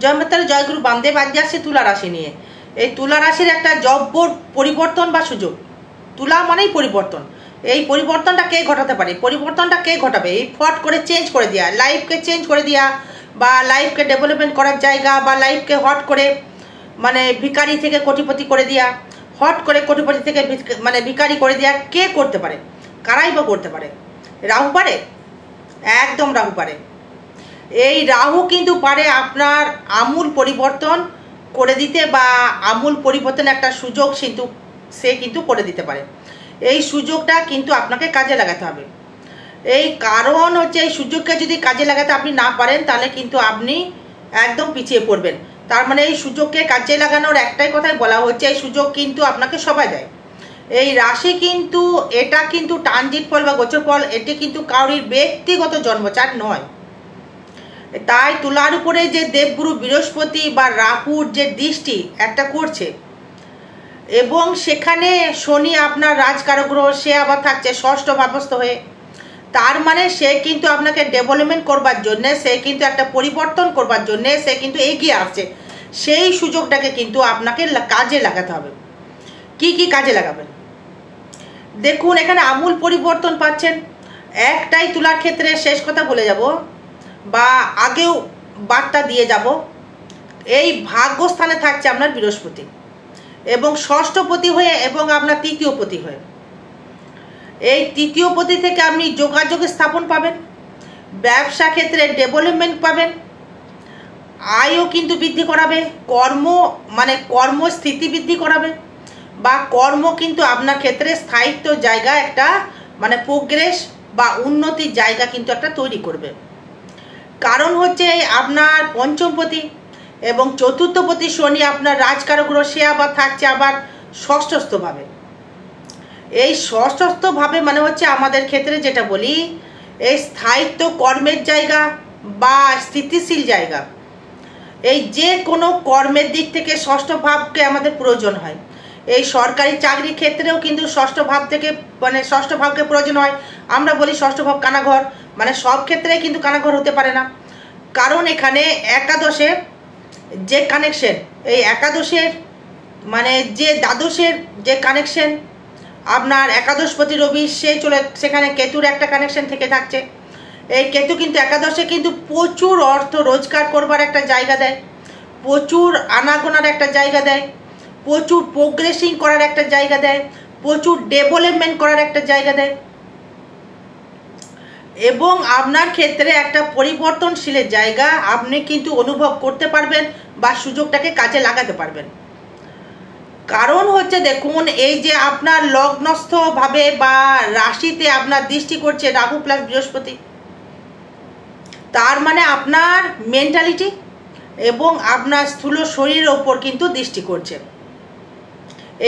জয়মাতার জয়গুরু বামদেব আজকে আসছে তুলা রাশি নিয়ে। এই তুলা রাশির একটা জব্বর পরিবর্তন বা সুযোগ। তুলা মানেই পরিবর্তন। এই পরিবর্তনটা কে ঘটাতে পারে? পরিবর্তনটা কে ঘটাবে? এই ফট করে চেঞ্জ করে দেওয়া, লাইফকে চেঞ্জ করে দেওয়া, বা লাইফকে ডেভেলপমেন্ট করার জায়গা, বা লাইফকে হট করে মানে ভিখারি থেকে কোটিপতি করে দেওয়া, হট করে কোটিপতি থেকে মানে ভিখারি করে দেওয়া কে করতে পারে? কারাই বা করতে পারে? রাহু পারে? একদম রাহু পারে। এই রাহু কিন্তু পারে আপনার আমূল পরিবর্তন করে দিতে, বা আমূল পরিবর্তন একটা সুযোগ কিন্তু সে কিন্তু করে দিতে পারে। এই সুযোগটা কিন্তু আপনাকে কাজে লাগাতে হবে। এই কারণ হচ্ছে এই সুযোগকে যদি কাজে লাগাতে আপনি না পারেন তাহলে কিন্তু আপনি একদম পিছিয়ে পড়বেন। তার মানে এই সুযোগকে কাজে লাগানোর একটাই কথাই বলা হচ্ছে, এই সুযোগ কিন্তু আপনাকে সবাই দেয়। এই রাশি কিন্তু এটা কিন্তু ট্রানজিট ফল বা গোচর ফল, এটি কিন্তু কারোর ব্যক্তিগত জন্মচার নয়। তাই তুলার উপরে যে দেবগুরু বৃহস্পতি বা রাহুর যে দৃষ্টি একটা করছে, এবং সেখানে শনি আপনার রাজকারক গ্রহ, সে আবার থাকছে ষষ্ঠ ভাবস্থ হয়ে, তার মানে সে কিন্তু আপনাকে ডেভেলপমেন্ট করবার জন্যে, সে কিন্তু একটা পরিবর্তন করবার জন্যে সে কিন্তু এগিয়ে আসছে। সেই সুযোগটাকে কিন্তু আপনাকে কাজে লাগাতে হবে। কি কি কাজে লাগাবেন দেখুন, এখানে আমূল পরিবর্তন পাচ্ছেন। একটাই তুলার ক্ষেত্রে শেষ কথা বলে যাব, বা আগেও বার্তা দিয়ে যাব। এই ভাগ্যস্থানে থাকছে আপনার বৃহস্পতি, এবং ষষ্ঠপতি হয়ে এবং আপনার তৃতীয়পতি হয়ে। এই তৃতীয়পতি থেকে আপনি যোগাযোগ স্থাপন পাবেন, ব্যবসা ক্ষেত্রে ডেভেলপমেন্ট পাবেন, আয়ও কিন্তু বৃদ্ধি করাবে, কর্মস্থিতি বৃদ্ধি করাবে, বা কর্ম কিন্তু আপনার ক্ষেত্রে স্থায়িত্ব জায়গা একটা মানে প্রোগ্রেস বা উন্নতির জায়গা কিন্তু একটা তৈরি করবে। কারণ হচ্ছে আপনার পঞ্চমপতি এবং চতুর্থপতি শনি আপনার রাজকারক গ্রহ, সে আবার থাকছে আবার ষষ্ঠস্থভাবে। এই ষষ্ঠস্থভাবে মানে হচ্ছে আমাদের ক্ষেত্রে যেটা বলি, এই স্থায়িত্ব কর্মের জায়গা বা স্থিতিশীল জায়গা। এই যে কোনো কর্মের দিক থেকে ষষ্ঠ ভাবকে আমাদের প্রয়োজন হয়। এই সরকারি চাকরির ক্ষেত্রেও কিন্তু ষষ্ঠ ভাব থেকে মানে ষষ্ঠ ভাবকে প্রয়োজন হয়। আমরা বলি ষষ্ঠ ভাব কানাঘর, মানে সব ক্ষেত্রে কিন্তু কানাঘর হতে পারে না। কারণ এখানে একাদশের যে কানেকশন, এই একাদশের মানে যে দ্বাদশের যে কানেকশন, আপনার একাদশপতি রবি সে সেখানে কেতুর একটা কানেকশন থেকে থাকছে। এই কেতু কিন্তু একাদশে কিন্তু প্রচুর অর্থ রোজগার করবার একটা জায়গা দেয়, প্রচুর আনাগোনার একটা জায়গা দেয়, প্রচুর প্রোগ্রেসিং করার একটা জায়গা দেয়, প্রচুর ডেভেলপমেন্ট করার একটা জায়গা দেয়, এবং আপনার ক্ষেত্রে একটা পরিবর্তনশীলের জায়গা আপনি কিন্তু অনুভব করতে পারবেন বা সুযোগটাকে কাজে লাগাতে পারবেন। কারণ হচ্ছে দেখুন, এই যে আপনার লগ্নস্থভাবে বা রাশিতে আপনার দৃষ্টি করছে রাহু প্লাস বৃহস্পতি, তার মানে আপনার মেন্টালিটি এবং আপনার স্থূল শরীরের ওপর কিন্তু দৃষ্টি করছে।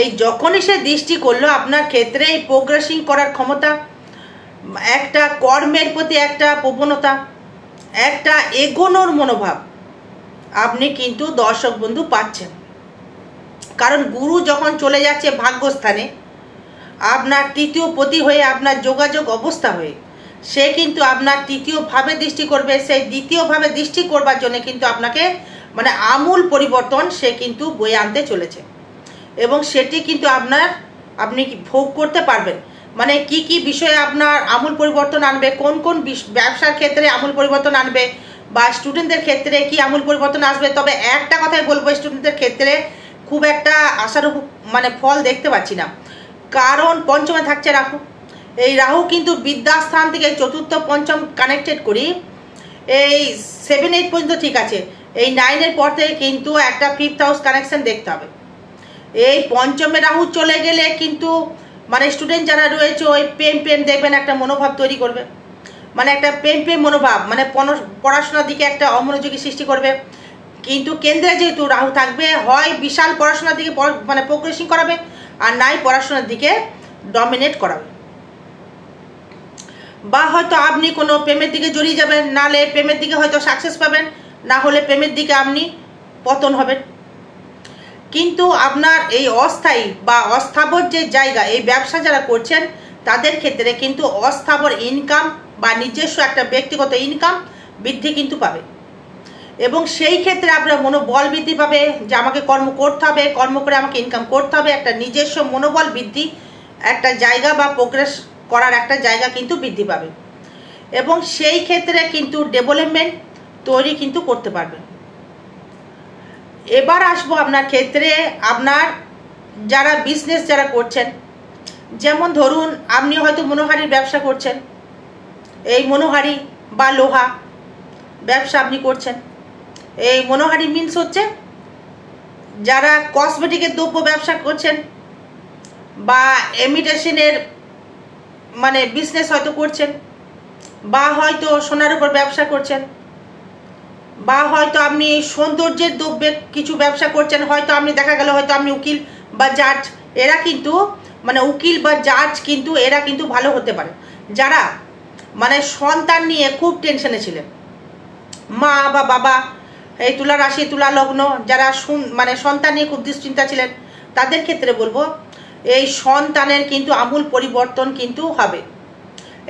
এই যখনই সে দৃষ্টি করলো আপনার ক্ষেত্রে এই প্রোগ্রেসিং করার ক্ষমতা, একটা কর্মের প্রতি একটা প্রবণতা, একটা এগোনোর মনোভাব আপনি কিন্তু দর্শক বন্ধু পাচ্ছেন। কারণ গুরু যখন চলে যাচ্ছে ভাগ্যস্থানে আপনার তৃতীয় পতি হয়ে, আপনার যোগাযোগ অবস্থা হয়ে, সে কিন্তু আপনার তৃতীয় ভাবে দৃষ্টি করবে। সেই দ্বিতীয় ভাবে দৃষ্টি করবার জন্য কিন্তু আপনাকে মানে আমূল পরিবর্তন সে কিন্তু বয়ে আনতে চলেছে, এবং সেটি কিন্তু আপনি ভোগ করতে পারবেন। মানে কি কি বিষয়ে আপনার আমূল পরিবর্তন আনবে, কোন কোন ব্যবসার ক্ষেত্রে আমূল পরিবর্তন আনবে, বা স্টুডেন্টদের ক্ষেত্রে কি আমূল পরিবর্তন আসবে। তবে একটা কথাই বলবো, স্টুডেন্টদের ক্ষেত্রে খুব একটা আশারূপ মানে ফল দেখতে পাচ্ছি না, কারণ পঞ্চমে থাকছে রাহু। এই রাহু কিন্তু বিদ্যাস্থান থেকে চতুর্থ পঞ্চম কানেক্টেড করি, এই 7-8 পর্যন্ত ঠিক আছে, এই 9-এর পর থেকে কিন্তু একটা 5th হাউস কানেকশন দেখতে হবে। এই পঞ্চমে রাহু চলে গেলে কিন্তু মানে স্টুডেন্ট যারা রয়েছে ওই প্রেম দেখবেন একটা মনোভাব তৈরি করবে, মানে একটা প্রেম মনোভাব, মানে পড়াশোনার দিকে একটা অমনোযোগী সৃষ্টি করবে। কিন্তু কেন্দ্রে যেহেতু রাহু থাকবে, হয় বিশাল পড়াশোনার দিকে মানে প্রোগ্রেসিং করাবে, আর নাই পড়াশোনার দিকে ডমিনেট করাবে। বা হয়তো আপনি কোনো প্রেমের দিকে জড়িয়ে যাবেন, নাহলে প্রেমের দিকে হয়তো সাকসেস পাবেন, না হলে প্রেমের দিকে আপনি পতন হবেন। কিন্তু আপনার এই অস্থায়ী বা অস্থাবর যে জায়গা, এই ব্যবসা যারা করছেন তাদের ক্ষেত্রে কিন্তু অস্থাবর ইনকাম বা নিজস্ব একটা ব্যক্তিগত ইনকাম বৃদ্ধি কিন্তু পাবে। এবং সেই ক্ষেত্রে আপনার মনোবল বৃদ্ধি পাবে যে আমাকে কর্ম করতে হবে, কর্ম করে আমাকে ইনকাম করতে হবে, একটা নিজস্ব মনোবল বৃদ্ধি, একটা জায়গা বা প্রোগ্রেস করার একটা জায়গা কিন্তু বৃদ্ধি পাবে এবং সেই ক্ষেত্রে কিন্তু ডেভেলপমেন্ট তৈরি কিন্তু করতে পারবেন। এবার আসবো আপনার ক্ষেত্রে, আপনার যারা বিজনেস যারা করছেন, যেমন ধরুন আপনি হয়তো মনোহারির ব্যবসা করছেন, এই মনোহারি বা লোহা ব্যবসা আপনি করছেন। এই মনোহারি মিন্স হচ্ছে যারা কসমেটিকের দ্রব্য ব্যবসা করছেন বা ইমিটেশনের মানে বিজনেস হয়তো করছেন, বা হয়তো সোনার উপর ব্যবসা করছেন, বা হয়তো আপনি সৌন্দর্যের দ্রব্যে কিছু ব্যবসা করছেন, হয়তো আপনি দেখা গেল হয়তো আপনি উকিল বা জাজ, এরা কিন্তু মানে উকিল বা জাজ কিন্তু এরা কিন্তু ভালো হতে পারে। যারা মানে সন্তান নিয়ে খুব টেনশনে ছিলেন, মা বা বাবা, এই তুলা রাশি তুলা লগ্ন যারা মানে সন্তান নিয়ে খুব দুশ্চিন্তা ছিলেন, তাদের ক্ষেত্রে বলবো এই সন্তানের কিন্তু আমূল পরিবর্তন কিন্তু হবে।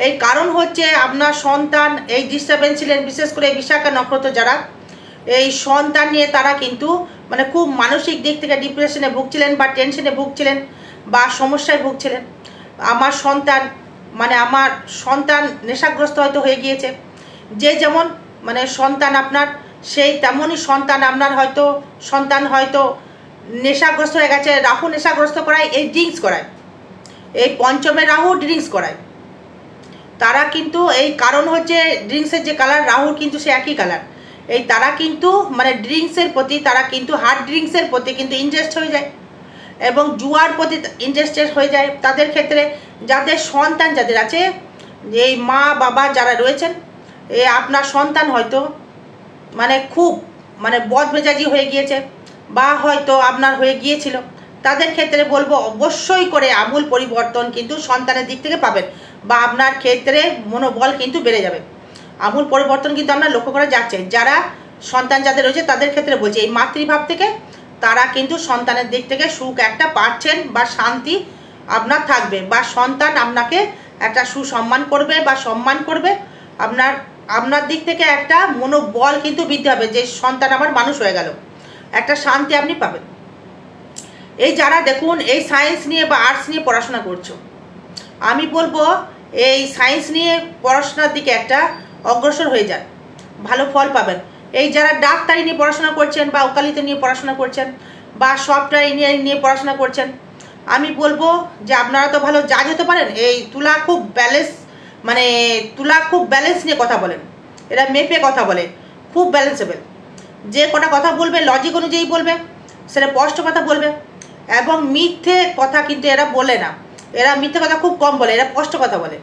এই কারণ হচ্ছে আপনার সন্তান এই ডিস্টার্বেন্স ছিলেন, বিশেষ করে বিশাখা নক্ষত্র যারা এই সন্তান নিয়ে তারা কিন্তু মানে খুব মানসিক দিক থেকে ডিপ্রেশনে ভুগছিলেন বা টেনশনে ভুগছিলেন বা সমস্যায় ভুগছিলেন। আমার সন্তান নেশাগ্রস্ত হয়তো হয়ে গিয়েছে, যে যেমন মানে সন্তান আপনার সেই তেমনই সন্তান আপনার হয়তো নেশাগ্রস্ত হয়ে গেছে। রাহু নেশাগ্রস্ত করায়, এই ড্রিঙ্কস করায়, এই পঞ্চমে রাহু ড্রিঙ্কস করায়। তারা কিন্তু এই কারণ হচ্ছে ড্রিঙ্কসের যে কালার, রাহুর কিন্তু সে একই কালার। এই তারা কিন্তু মানে ড্রিঙ্কসের প্রতি, তারা কিন্তু হার্ড ড্রিঙ্কসের প্রতি কিন্তু ইন্টারেস্ট হয়ে যায় এবং জুয়ার প্রতি ইন্টারেস্টেড হয়ে যায়। তাদের ক্ষেত্রে যাদের সন্তান যাদের আছে, এই মা বাবা যারা রয়েছেন, এ আপনার সন্তান হয়তো মানে খুব মানে বদমেজাজি হয়ে গিয়েছে বা হয়তো আপনার হয়ে গিয়েছিল, তাদের ক্ষেত্রে বলবো অবশ্যই করে আমূল পরিবর্তন কিন্তু সন্তানের দিক থেকে পাবেন বা আপনার ক্ষেত্রে মনোবল কিন্তু বেড়ে যাবে। আমূল পরিবর্তন কিন্তু আমরা লক্ষ্য করা যাচ্ছে। যারা সন্তান যাদের রয়েছে তাদের ক্ষেত্রে বলছি এই মাতৃভাব থেকে তারা কিন্তু সন্তানের দিক থেকে সুখ একটা পাচ্ছেন বা শান্তি আপনার থাকবে, বা সন্তান আপনাকে একটা সুসম্মান করবে বা সম্মান করবে। আপনার দিক থেকে একটা মনোবল কিন্তু বৃদ্ধি হবে যে সন্তান আমার মানুষ হয়ে গেল, একটা শান্তি আপনি পাবেন। এই যারা দেখুন এই সায়েন্স নিয়ে বা আর্টস নিয়ে পড়াশোনা করছো, আমি বলবো এই সায়েন্স নিয়ে পড়াশোনার দিকে একটা অগ্রসর হয়ে যান, ভালো ফল পাবেন। এই যারা ডাক্তারি নিয়ে পড়াশোনা করছেন বা ওকালতি নিয়ে পড়াশোনা করছেন বা সফটওয়্যার ইঞ্জিনিয়ারিং নিয়ে পড়াশোনা করছেন, আমি বলবো যে আপনারা তো ভালো জাজ হতে পারেন। এই তুলা খুব ব্যালেন্স নিয়ে কথা বলেন, এরা মেপে কথা বলে, খুব ব্যালেন্সেবল। যে কটা কথা বলবে লজিক অনুযায়ী বলবে, সেটা স্পষ্ট কথা বলবে এবং মিথ্যে কথা কিন্তু এরা বলে না। এরা মিথ্যে কথা খুব কম বলে, এরা স্পষ্ট কথা বলে,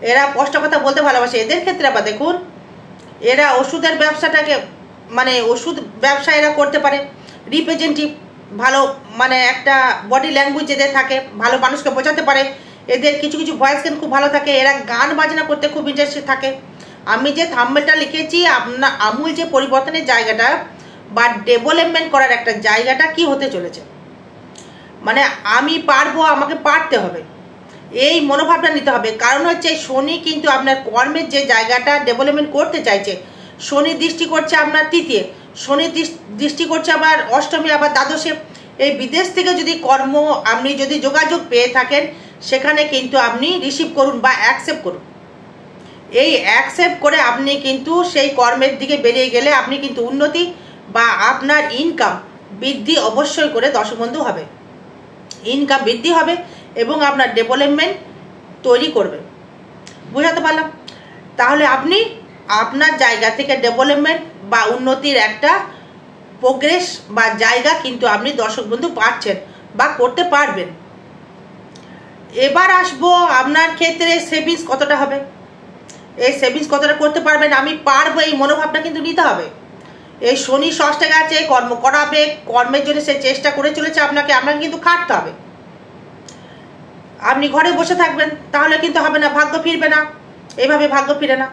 এরা স্পষ্ট কথা বলতে ভালোবাসে। এদের ক্ষেত্রে আবার দেখুন এরা ওষুধের ব্যবসাটাকে মানে ওষুধ ব্যবসা এরা করতে পারে, রিপ্রেজেন্টেটিভ ভালো মানে একটা বডি ল্যাঙ্গুয়েজ এদের থাকে, ভালো মানুষকে বোঝাতে পারে। এদের কিছু কিছু ভয়েস গান খুব ভালো থাকে, এরা গান বাজনা করতে খুব ইন্টারেস্টেড থাকে। আমি যে থাম্বনেলটা লিখেছি আপনার আমূল যে পরিবর্তনের জায়গাটা বা ডেভেলপমেন্ট করার একটা জায়গাটা কি হতে চলেছে, মানে আমি পারবো, আমাকে পারতে হবে, এই মনোভাবটা নিতে হবে। কারণ হচ্ছে শনি কিন্তু আপনার কর্মের যে জায়গাটা ডেভেলপমেন্ট করতে চাইছে, শনি দৃষ্টি করছে আপনার তৃতীয়, শনি দৃষ্টি করছে আবার অষ্টমী, আবার দ্বাদশে। এই বিদেশ থেকে যদি কর্ম আপনি যদি যোগাযোগ পেয়ে থাকেন, সেখানে কিন্তু আপনি রিসিভ করুন বা অ্যাকসেপ্ট করুন। এই অ্যাকসেপ্ট করে আপনি কিন্তু সেই কর্মের দিকে বেরিয়ে গেলে আপনি কিন্তু উন্নতি বা আপনার ইনকাম বৃদ্ধি অবশ্যই করে দর্শক বন্ধু হবে, ইনকাম বৃদ্ধি হবে এবং আপনার ডেভেলপমেন্ট তৈরি করবে। বুঝাতে পারলাম? তাহলে আপনি আপনার জায়গা থেকে ডেভেলপমেন্ট বা উন্নতির একটা প্রোগ্রেস বা জায়গা কিন্তু আপনি দর্শক বন্ধু পাচ্ছেন বা করতে পারবেন। এবার আসবো আপনার ক্ষেত্রে সেভিংস কতটা হবে, এই সেভিংস কতটা করতে পারবেন, আমি পারবো এই মনোভাবটা কিন্তু নিতে হবে। এই শনি ষষ্ঠে গেছে, কর্ম করাবে, কর্মের জন্য সে চেষ্টা করে চলেছে, আপনাকে কিন্তু খাটতে হবে। আপনি ঘরে বসে থাকবেন তাহলে কিন্তু হবে না, ভাগ্য ফিরবে না, এইভাবে ভাগ্য ফিরে না।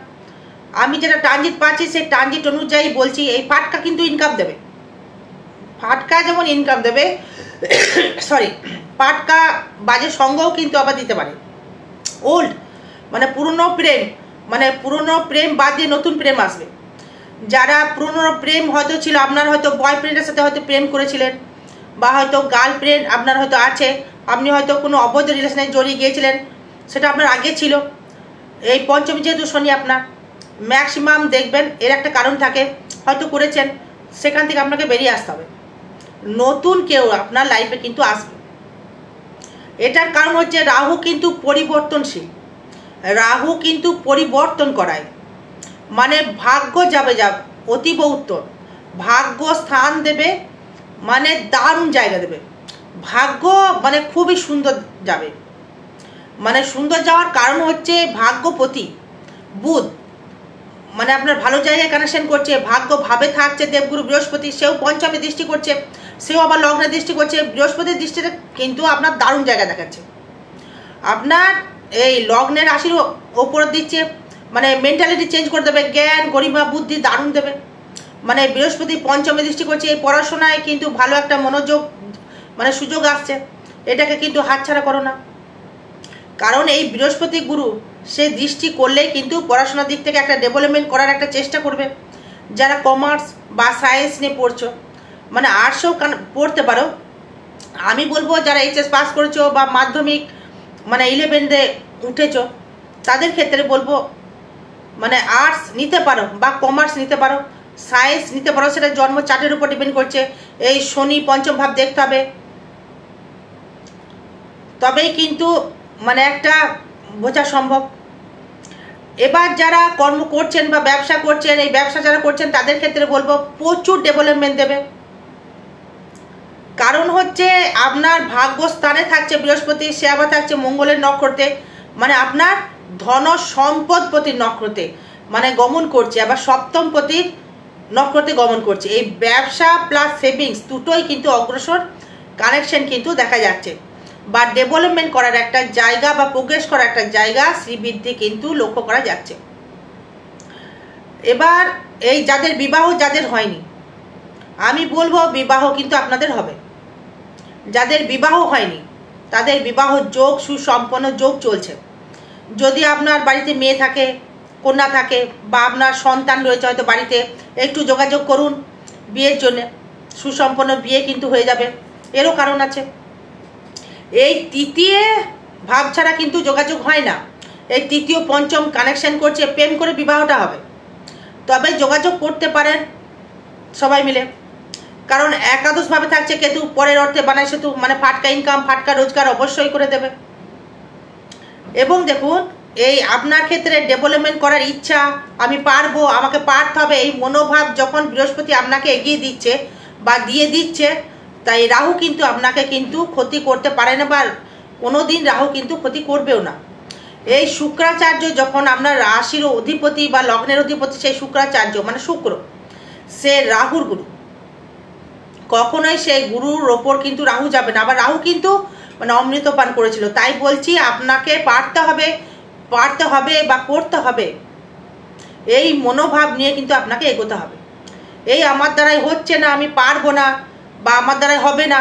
আমি যেটা ট্রানজিট পাচ্ছি সেই ট্রানজিট অনুযায়ী বলছি, এই ফাটকা কিন্তু ইনকাম দেবে, ফাটকা যেমন ইনকাম দেবে ফাটকা বাজে সঙ্গও কিন্তু আবার দিতে পারে। ওল্ড মানে পুরনো প্রেম বাদ দিয়ে নতুন প্রেম আসবে। যারা পুরনো প্রেম হয়তো ছিল, আপনার হয়তো বয়ফ্রেন্ডের সাথে হয়তো প্রেম করেছিলেন, বা হয়তো গার্লফ্রেন্ড আপনার হয়তো আছে, আপনি হয়তো কোনো অবৈধ রিলেশনে জড়িয়ে গিয়েছিলেন, সেটা আপনার আগে ছিল। এই পঞ্চমী যেহেতু শনি আপনার, ম্যাক্সিমাম দেখবেন এর একটা কারণ থাকে, হয়তো করেছেন, সেখান থেকে আপনাকে বেরিয়ে আসতে হবে। নতুন কেউ আপনার লাইফে কিন্তু আসবে। এটার কারণ হচ্ছে রাহু কিন্তু পরিবর্তনশীল, রাহু কিন্তু পরিবর্তন করায়, মানে ভাগ্য যাবে অতীব উত্তর, ভাগ্য স্থান দেবে, মানে দারুণ জায়গা দেবে, ভাগ্য মানে খুবই সুন্দর যাবে। মানে সুন্দর যাওয়ার কারণ হচ্ছে ভাগ্যপতি বুধ, মানে আপনার ভালো জায়গায় কানেকশন করছে, ভাগ্য ভাবে থাকছে দেবগুরু বৃহস্পতি, সেও পঞ্চমে দৃষ্টি করছে, সেও আবার লগ্নে দৃষ্টি করছে। বৃহস্পতির দৃষ্টিতে কিন্তু আপনার দারুণ জায়গা দেখাচ্ছে, আপনার এই লগ্নের রাশির ওপর দিচ্ছে, মানে মেন্টালিটি চেঞ্জ করে দেবে, জ্ঞান গরিমা বুদ্ধি দারুণ দেবে। মানে বৃহস্পতি পঞ্চমে দৃষ্টি করছে, এই পড়াশোনায় কিন্তু ভালো একটা মনোযোগ মানে সুযোগ আসছে, এটাকে কিন্তু হাতছাড়া করো না। কারণ এই বৃহস্পতি গুরু সে দৃষ্টি করলেই কিন্তু পড়াশোনার দিক থেকে একটা ডেভেলপমেন্ট করার একটা চেষ্টা করবে। যারা কমার্স বা সায়েন্স নিয়ে পড়ছো, মানে আর্টসও পড়তে পারো, আমি বলবো যারা এইচএস পাস করেছো বা মাধ্যমিক মানে 11-এ উঠেছো, তাদের ক্ষেত্রে বলবো মানে আর্টস নিতে পারো বা কমার্স নিতে পারো, সায়েন্স নিতে পারো, সেটা জন্ম চার্টের উপর ডিপেন্ড করছে। এই শনি পঞ্চম ভাব দেখতে হবে, তবেই কিন্তু মানে একটা বোঝা সম্ভব। এবার যারা কর্ম করছেন বা ব্যবসা করছেন, এই ব্যবসা যারা করছেন তাদের ক্ষেত্রে বলবো প্রচুর ডেভেলপমেন্ট দেবে। কারণ হচ্ছে আপনার ভাগ্যস্থানে থাকছে বৃহস্পতি, সে আবার থাকছে মঙ্গলের নক্ষত্রে, মানে আপনার ধন সম্পদপতির নক্ষত্রে মানে গমন করছে, আবার সপ্তম পতির নক্ষত্রে গমন করছে। এই ব্যবসা প্লাস সেভিংস দুটোই কিন্তু অগ্রসর কানেকশন কিন্তু দেখা যাচ্ছে, বা ডেভেলপমেন্ট করার একটা জায়গা বা প্রোগ্রেস করার একটা জায়গা শ্রীবৃদ্ধি কিন্তু লক্ষ্য করা যাচ্ছে। এবার এই যাদের বিবাহ যাদের হয়নি, আমি বলবো বিবাহ কিন্তু আপনাদের হবে। যাদের বিবাহ হয়নি তাদের বিবাহ যোগ সুসম্পন্ন যোগ চলছে। যদি আপনার বাড়িতে মেয়ে থাকে, কন্যা থাকে, বা আপনার সন্তান রয়েছে হয়তো বাড়িতে, একটু যোগাযোগ করুন বিয়ের জন্য, সুসম্পন্ন বিয়ে কিন্তু হয়ে যাবে। এরও কারণ আছে, এই তৃতীয় ভাব ছাড়া কিন্তু যোগাযোগ হয় না। এই তৃতীয় পঞ্চম কানেকশন করছে, প্রেম করে বিবাহটা হবে, তবে যোগাযোগ করতে পারেন সবাই মিলে। কারণ একাদশভাবে থাকছে কেতু, পরের অর্থে বানায় সেতু, মানে ফাটকা ইনকাম ফাটকা রোজগার অবশ্যই করে দেবে। এবং দেখুন এই আপনার ক্ষেত্রে ডেভেলপমেন্ট করার ইচ্ছা, আমি পারবো, আমাকে পারতে হবে, এই মনোভাব যখন বৃহস্পতি আপনাকে এগিয়ে দিচ্ছে বা দিয়ে দিচ্ছে, তাই রাহু কিন্তু আপনাকে কিন্তু ক্ষতি করতে পারে না, বা কোনো দিন রাহু কিন্তু ক্ষতি করবেও না। এই শুক্রাচার্য যখন আপনার রাশির অধিপতি বা লগ্নের অধিপতি, সেই শুক্রাচার্য মানে শুক্র, সে রাহুর গুরু, কখনোই সেই গুরুর ওপর কিন্তু রাহু যাবে না। আবার রাহু কিন্তু মানে অমৃতপান করেছিল, তাই বলছি আপনাকে পারতে হবে বা করতে হবে, এই মনোভাব নিয়ে কিন্তু আপনাকে এগোতে হবে। এই আমার দ্বারাই হচ্ছে না, আমি পারবো না, বা আমার দ্বারাই হবে না,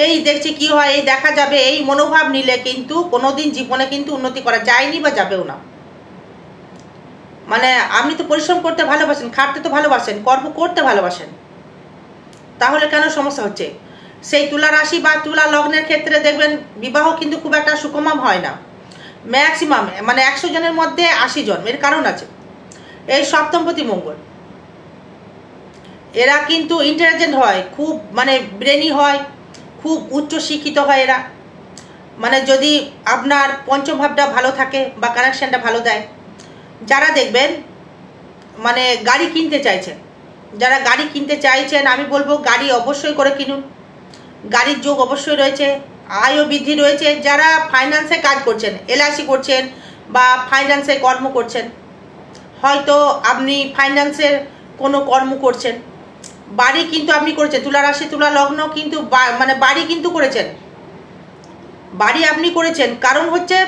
এই দেখছি কি হয়, এই দেখা যাবে, এই মনোভাব নিলে কিন্তু কোনোদিন জীবনে কিন্তু উন্নতি করা যায়নি বা যাবেও না। মানে আপনি তো পরিশ্রম করতে ভালোবাসেন, খাটতে তো ভালোবাসেন, কর্ম করতে ভালোবাসেন, তাহলে কেন সমস্যা হচ্ছে? সেই তুলা রাশি বা তুলা লগ্নের ক্ষেত্রে দেখবেন বিবাহ কিন্তু খুব একটা সুখময় হয় না, ম্যাক্সিমাম মানে 100 জনের মধ্যে 80 জন। এর কারণ আছে এই সপ্তমপতি মঙ্গল, এরা কিন্তু ইন্টেলিজেন্ট হয়, খুব মানে ব্রেনি হয়, খুব উচ্চ শিক্ষিত হয় এরা। মানে যদি আপনার পঞ্চম ভাবটা ভালো থাকে বা কানেকশনটা ভালো দেয়, যারা দেখবেন মানে গাড়ি কিনতে চাইছেন, যারা গাড়ি কিনতে চাইছেন আমি বলবো গাড়ি অবশ্যই করে কিনুন, গাড়ির যোগ অবশ্যই রয়েছে, আয়ও বৃদ্ধি রয়েছে। যারা ফাইন্যান্সে কাজ করছেন, এলআইসি করছেন বা ফাইন্যান্সে কর্ম করছেন, হয়তো আপনি ফাইন্যান্সের কোনো কর্ম করছেন, বাড়ি কিন্তু আপনি করেছেন, তুলা রাশি তুলা লগ্ন কিন্তু মানে বাড়ি কিন্তু করেছেন, বাড়ি আপনি করেছেন। কারণ হচ্ছে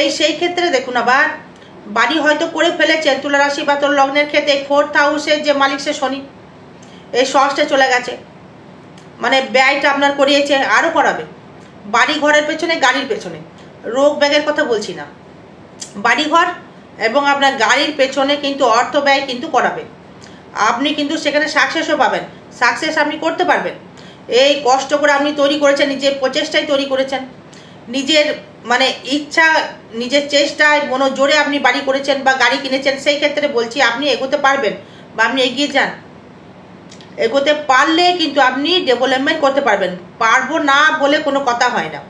এই সেই ক্ষেত্রে দেখুন আবার বাড়ি হয়তো করে ফেলেছেন তুলা রাশি বা তুলা লগ্নের ক্ষেত্রে 4th হাউসের যে মালিক সে শনি, এই ষষ্ঠে চলে গেছে, মানে ব্যয়টা আপনার করিয়েছে, আরও করাবে। বাড়ি ঘরের পেছনে গাড়ির পেছনে, রোগ ব্যাগের কথা বলছি না, বাড়ি ঘর এবং আপনার গাড়ির পেছনে কিন্তু অর্থ ব্যয় কিন্তু করাবে। আপনি কিন্তু সেখানে সাকসেসও পাবেন, সাকসেস আপনি করতে পারবেন। এই কষ্ট করে আপনি তৈরি করেছেন, নিজের প্রচেষ্টায় তৈরি করেছেন, নিজের মানে ইচ্ছা, নিজের চেষ্টায় মনোজোরে আপনি বাড়ি করেছেন বা গাড়ি কিনেছেন, সেই ক্ষেত্রে বলছি আপনি এগোতে পারবেন বা আপনি এগিয়ে যান। এগোতে পারলে কিন্তু আপনি ডেভেলপমেন্ট করতে পারবেন। পারবো না বলে কোনো কথা হয় না,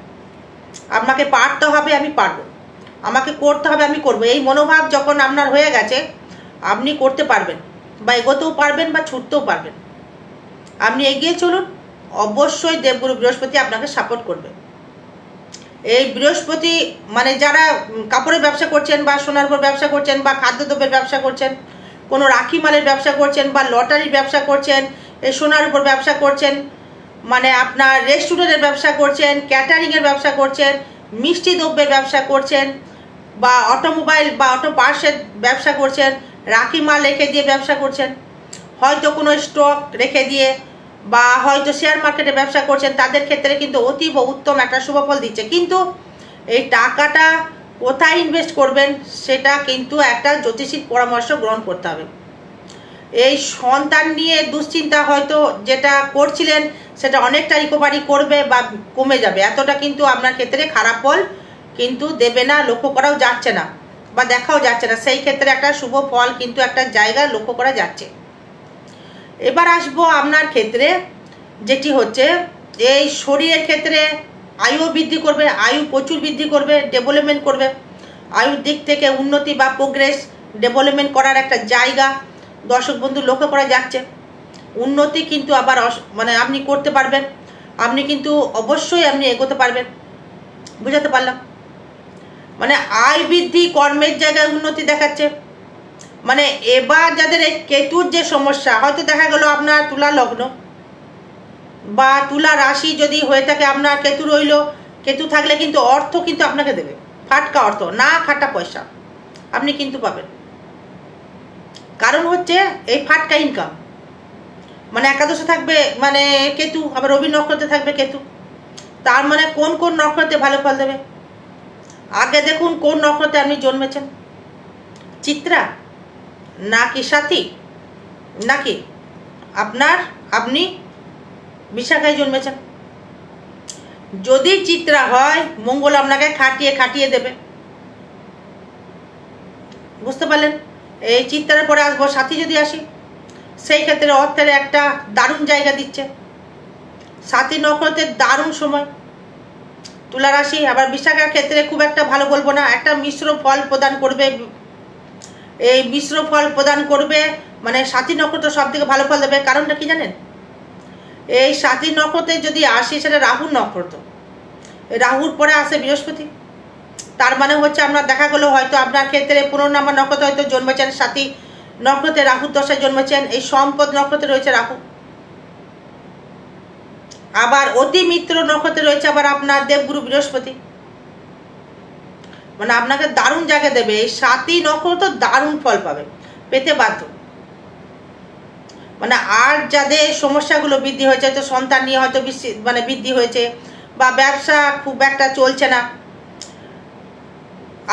আপনাকে পারতে হবে, আমি পারবো, আমাকে করতে হবে, আমি করব, এই মনোভাব যখন আপনার হয়ে গেছে আপনি করতে পারবেন বা এগোতেও পারবেন বা ছুটতেও পারবেন। আপনি এগিয়ে চলুন, অবশ্যই দেবগুরু বৃহস্পতি আপনাকে সাপোর্ট করবে। এই বৃহস্পতি মানে যারা কাপড়ের ব্যবসা করছেন বা সোনার উপর ব্যবসা করছেন বা খাদ্যদ্রব্যের ব্যবসা করছেন, কোনো রাখি মালের ব্যবসা করছেন বা লটারির ব্যবসা করছেন, এই সোনার উপর ব্যবসা করছেন, মানে আপনার রেস্টুরেন্টের ব্যবসা করছেন, ক্যাটারিংয়ের ব্যবসা করছেন, মিষ্টি দ্রব্যের ব্যবসা করছেন বা অটোমোবাইল বা অটো পার্টসের ব্যবসা করছেন, রাখি মাল রেখে দিয়ে ব্যবসা করছেন, হয়তো কোনো স্টক রেখে দিয়ে বা হয়তো শেয়ার মার্কেটে ব্যবসা করছেন, তাদের ক্ষেত্রে কিন্তু অতীব উত্তম একটা শুভফল দিচ্ছে। কিন্তু এই টাকাটা কোথায় ইনভেস্ট করবেন সেটা কিন্তু একটা জ্যোতিষীর পরামর্শ গ্রহণ করতে হবে। এই সন্তান নিয়ে দুশ্চিন্তা হয়তো যেটা করছিলেন সেটা অনেকটা রিকভারি করবে বা কমে যাবে, এতটা কিন্তু আপনার ক্ষেত্রে খারাপ ফল কিন্তু দেবে না, লক্ষ্য করাও যাচ্ছে না বা দেখাও যাচ্ছে না। সেই ক্ষেত্রে একটা শুভ ফল কিন্তু একটা জায়গায় লক্ষ্য করা যাচ্ছে। এবার আসবো আপনার ক্ষেত্রে, যেটি হচ্ছে এই শরীরের ক্ষেত্রে আয়ু বৃদ্ধি করবে, আয়ু প্রচুর বৃদ্ধি করবে, ডেভেলপমেন্ট করবে, আয়ুর দিক থেকে উন্নতি বা প্রোগ্রেস ডেভেলপমেন্ট করার একটা জায়গা দর্শক বন্ধু লক্ষ্য করা যাচ্ছে। উন্নতি কিন্তু আবার মানে আপনি করতে পারবেন, আপনি কিন্তু অবশ্যই আপনি এগোতে পারবেন। বুঝাতে পারলাম? মানে আয় বৃদ্ধি, কর্মের জায়গায় উন্নতি দেখাচ্ছে। মানে এবার যাদের এই কেতুর যে সমস্যা, হয়তো দেখা গেল আপনার তুলা লগ্ন বা তুলা রাশি যদি হয়ে থাকে, আপনার কেতু রইল, কেতু থাকলে কিন্তু অর্থ কিন্তু আপনাকে দেবে, ফাটকা অর্থ, না খাটা পয়সা আপনি কিন্তু পাবেন। কারণ হচ্ছে এই ফাটকা ইনকাম, মানে একাদশে থাকবে মানে কেতু, আবার রবি নক্ষত্রে থাকবে কেতু, তার মানে কোন কোন নক্ষত্রে ভালো ফল দেবে। আগে দেখুন কোন নক্ষত্রে আপনি জন্মেছেন, চিত্রা নাকি সাথী নাকি আপনি বিশাখায় জন্মেছেন। যদি চিত্রা হয় মঙ্গল আপনাকে খাটিয়ে খাটিয়ে দেবে, বুঝতে পারলেন? এই চিত্রার পরে আসবো সাথী, যদি আসি সেই ক্ষেত্রে অর্থের একটা দারুণ জায়গা দিচ্ছে। সাথী নক্ষত্রের দারুণ সময়। তুলা রাশি আবার বিশাখার ক্ষেত্রে খুব একটা ভালো বলবো না, একটা মিশ্র ফল প্রদান করবে। এই মিশ্র ফল প্রদান করবে মানে সাথী নক্ষত্র সব থেকে ভালো ফল দেবে। কারণটা কি জানেন? এই সাথী নক্ষত্রে যদি আসি সেটা রাহুর নক্ষত্র, রাহুর পরে আসে বৃহস্পতি। তার মানে হচ্ছে আপনার দেখা গেলো হয়তো আপনার ক্ষেত্রে 15 নম্বর নক্ষত্রে হয়তো জন্মেছেন, সাথী নক্ষত্রে রাহুর দশায় জন্মেছেন, এই সম্পদ নক্ষত্রে রয়েছে রাহু। আবার অতি মিত্র নক্ষত্রে রয়েছে আবার আপনার দেবগুরু বৃহস্পতি। মানে আপনাকে দারুণ জায়গা দেবে, এই সাথী নক্ষত্র দারুণ ফল পাবে, পেতে বাধ্য। মানে আর যাদের সমস্যাগুলো বৃদ্ধি হয়েছে, তো সন্তান নিয়ে হয়তো মানে বৃদ্ধি হয়েছে বা ব্যবসা খুব একটা চলছে না,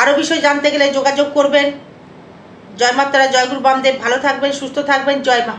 আরো বিষয় জানতে গেলে যোগাযোগ করবেন। জয় মাতারা, জয় গুরু বামদেব। ভালো থাকবেন, সুস্থ থাকবেন। জয় মা।